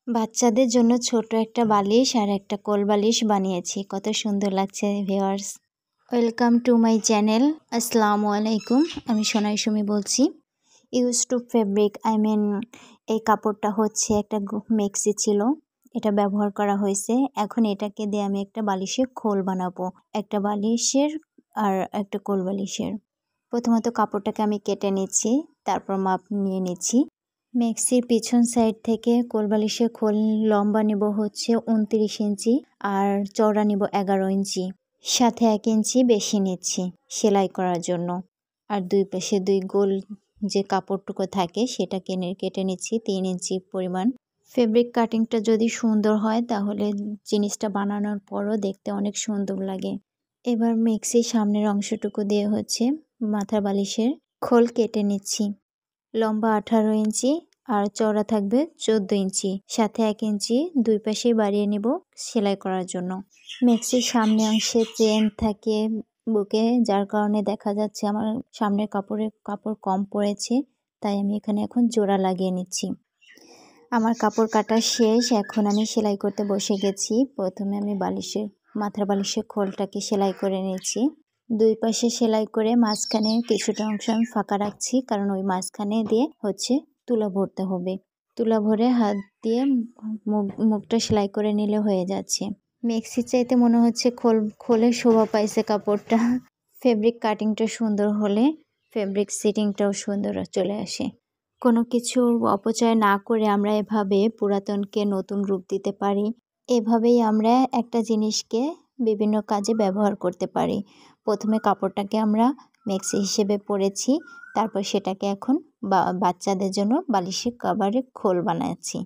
বাচ্চাদের জন্য ছোট একটা বালিশ আর একটা কোল বালিশ বানিয়েছি। কত সুন্দর লাগছে viewers. Welcome to my channel. আসসালামু আলাইকুম। আমি সোনাই সুমি বলছি। ইউজ টু ফেব্রিক এই কাপড়টা হচ্ছে একটা মেক্সি ছিল, এটা ব্যবহার করা হয়েছে। এখন এটাকে দিয়ে আমি একটা বালিশের খোল বানাবো, একটা বালিশের আর একটা কোল বালিশের। প্রথমত কাপড়টাকে আমি কেটে নিচ্ছি, তারপর মাপ নিয়ে নিচ্ছি। মেক্সির পিছন সাইড থেকে কোলবালিশের খোল লম্বা নিব হচ্ছে 29 ইঞ্চি আর চওড়া নিব 11 ইঞ্চি, সাথে 1 ইঞ্চি বেশি নিচ্ছি সেলাই করার জন্য। আর দুই পাশে দুই গোল যে কাপড়টুকু থাকে সেটা কেটে নিচ্ছি 3 ইঞ্চি পরিমাণ। ফেব্রিক কাটিংটা যদি সুন্দর হয় তাহলে জিনিসটা বানানোর পরও দেখতে অনেক সুন্দর লাগে। এবার মেক্সির সামনের অংশটুকু দিয়ে হচ্ছে মাথার বালিশের খোল কেটে নিচ্ছি। লম্বা 18 ইঞ্চি আর চওড়া থাকবে 14 ইঞ্চি, সাথে 1 ইঞ্চি দুই পাশেই বাড়িয়ে নিব সেলাই করার জন্য। মেক্সির সামনে অংশে চেন থাকে বুকে, যার কারণে দেখা যাচ্ছে আমার সামনের কাপড় কম পড়েছে, তাই আমি এখানে এখন জোড়া লাগিয়ে নিচ্ছি। আমার কাপড় কাটা শেষ, এখন আমি সেলাই করতে বসে গেছি। প্রথমে আমি মাথার বালিশের খোলটাকে সেলাই করে নিয়েছি। দুই পাশে সেলাই করে মাঝখানে কিছুটা অংশ আমি ফাঁকা রাখছি, কারণ ওই মাঝখানে দিয়ে হচ্ছে তুলা ভরতে হবে। তুলা ভরে হাত দিয়ে মুখটা সেলাই করে নিলে হয়ে যাচ্ছে। মেক্সির চাইতে মনে হচ্ছে খোলে শোভা পাইছে কাপড়টা। ফেব্রিক কাটিংটা সুন্দর হলে ফেব্রিক সিটিংটাও সুন্দর চলে আসে। কোনো কিছু অপচয় না করে আমরা এভাবে পুরাতনকে নতুন রূপ দিতে পারি। এভাবেই আমরা একটা জিনিসকে বিভিন্ন কাজে ব্যবহার করতে পারি। প্রথমে কাপড়টাকে আমরা মেক্সি হিসেবে পরেছি, তারপর সেটাকে এখন বাচ্চাদের জন্য বালিশের কভারের খোল বানাচ্ছি।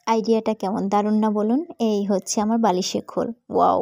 আইডিয়াটা কেমন, দারুণ না বলুন? এই হচ্ছে আমার বালিশের খোল। ওয়াও!